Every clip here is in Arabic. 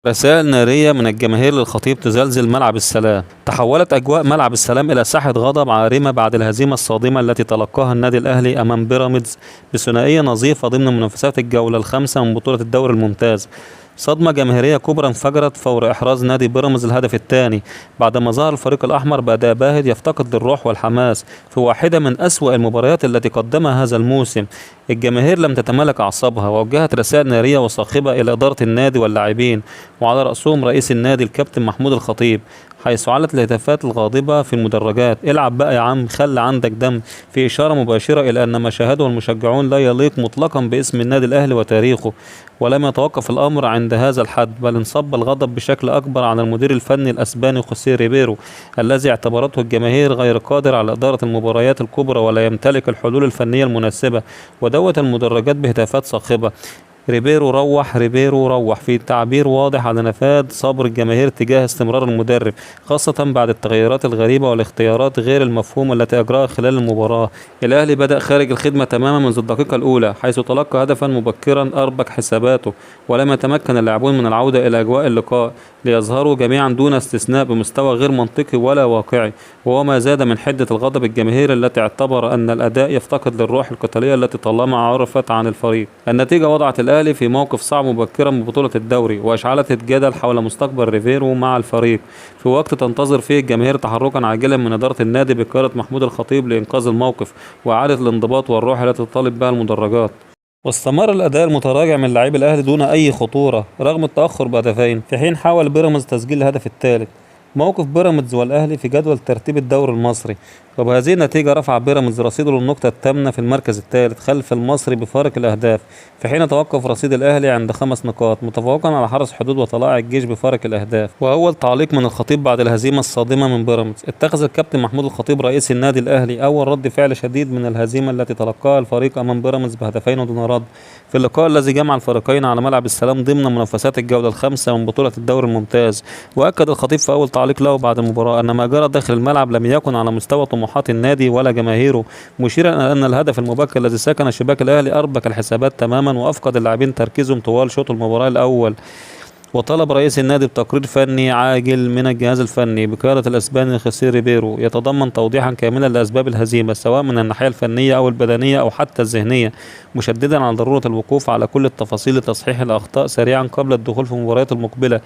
رسائل نارية من الجماهير للخطيب تزلزل ملعب السلام. تحولت أجواء ملعب السلام إلى ساحة غضب عارمة بعد الهزيمة الصادمة التي تلقاها النادي الأهلي أمام بيراميدز بثنائية نظيفة ضمن منافسات الجولة الخامسة من بطولة الدوري الممتاز. صدمة جماهيرية كبرى انفجرت فور إحراز نادي بيراميدز الهدف الثاني بعدما ظهر الفريق الأحمر بأداء باهت يفتقد للروح والحماس في واحدة من أسوأ المباريات التي قدمها هذا الموسم. الجماهير لم تتمالك أعصابها ووجهت رسائل نارية وصاخبة إلى إدارة النادي واللاعبين، وعلى رأسهم رئيس النادي الكابتن محمود الخطيب، حيث علت الهتافات الغاضبة في المدرجات: العب بقى يا عم، خلي عندك دم، في إشارة مباشرة إلى أن ما شاهده المشجعون لا يليق مطلقا باسم النادي الأهلي وتاريخه. ولم يتوقف الأمر عند هذا الحد، بل انصب الغضب بشكل أكبر عن المدير الفني الأسباني خوسيه ريبيرو، الذي اعتبرته الجماهير غير قادر على إدارة المباريات الكبرى ولا يمتلك الحلول الفنية المناسبة، ودوت المدرجات بهتافات صاخبة: ريبيرو روح، ريبيرو روح، في تعبير واضح على نفاذ صبر الجماهير تجاه استمرار المدرب، خاصة بعد التغييرات الغريبة والاختيارات غير المفهومة التي أجراها خلال المباراة. الأهلي بدأ خارج الخدمة تماما منذ الدقيقة الأولى، حيث تلقى هدفا مبكرا أربك حساباته، ولم يتمكن اللاعبون من العودة إلى أجواء اللقاء ليظهروا جميعا دون استثناء بمستوى غير منطقي ولا واقعي، وهو ما زاد من حدة الغضب الجماهيري التي اعتبر أن الأداء يفتقد للروح القتالية التي طالما عرفت عن الفريق. النتيجة وضعت الأهلي في موقف صعب مبكرا من بطولة الدوري، وأشعلت الجدل حول مستقبل ريفيرو مع الفريق في وقت تنتظر فيه الجماهير تحركا عاجلا من إدارة النادي بقيادة محمود الخطيب لإنقاذ الموقف وإعادة الانضباط والروح التي تطالب بها المدرجات. واستمر الأداء المتراجع من لاعبي الأهلي دون أي خطورة رغم التأخر بهدفين، في حين حاول بيراميدز تسجيل الهدف الثالث. موقف بيراميدز والأهلي في جدول ترتيب الدوري المصري، وبهذه النتيجة رفع بيراميدز رصيده للنقطة الثامنة في المركز الثالث خلف المصري بفارق الأهداف، في حين توقف رصيد الأهلي عند 5 نقاط متفوقا على حرس حدود وطلائع الجيش بفارق الأهداف. وأول تعليق من الخطيب بعد الهزيمة الصادمة من بيراميدز: اتخذ الكابتن محمود الخطيب رئيس النادي الأهلي أول رد فعل شديد من الهزيمة التي تلقاها الفريق أمام بيراميدز بهدفين دون رد في اللقاء الذي جمع الفريقين على ملعب السلام ضمن منافسات الجولة الخامسة من بطولة الدوري الممتاز. وأكد الخطيب في أول تعليق له بعد المباراة أن ما جرى داخل الملعب لم يكن على مستوى طموحات النادي ولا جماهيره، مشيرا إلى أن الهدف المبكر الذي سكن شباك الأهلي أربك الحسابات تماما وأفقد اللاعبين تركيزهم طوال شوط المباراة الأول. وطلب رئيس النادي بتقرير فني عاجل من الجهاز الفني بقيادة الأسباني خوسيه ريبيرو يتضمن توضيحا كاملا لأسباب الهزيمة سواء من الناحية الفنية أو البدنية أو حتى الذهنية، مشددا على ضرورة الوقوف على كل التفاصيل لتصحيح الأخطاء سريعا قبل الدخول في المباريات المقبلة.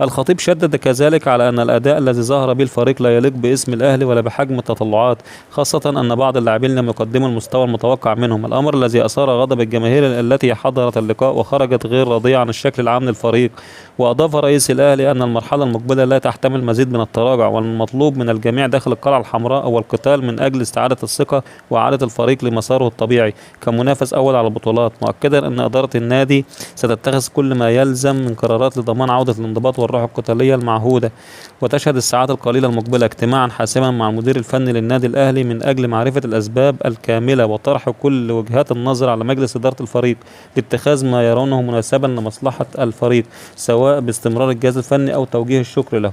الخطيب شدد كذلك على أن الأداء الذي ظهر به الفريق لا يليق باسم الأهلي ولا بحجم التطلعات، خاصة أن بعض اللاعبين لم يقدموا المستوى المتوقع منهم، الأمر الذي أثار غضب الجماهير التي حضرت اللقاء وخرجت غير راضية عن الشكل العام للفريق. وأضاف رئيس الأهلي أن المرحلة المقبلة لا تحتمل مزيد من التراجع، والمطلوب من الجميع داخل القلعة الحمراء هو القتال من أجل استعادة الثقة وإعادة الفريق لمساره الطبيعي كمنافس أول على البطولات، مؤكدا أن إدارة النادي ستتخذ كل ما يلزم من قرارات لضمان عودة الانضباط والروح القتالية المعهودة. وتشهد الساعات القليلة المقبلة اجتماعا حاسما مع المدير الفني للنادي الأهلي من أجل معرفة الأسباب الكاملة وطرح كل وجهات النظر على مجلس إدارة الفريق لاتخاذ ما يرونه مناسبا لمصلحة الفريق، سواء باستمرار الجهاز الفني أو توجيه الشكر له.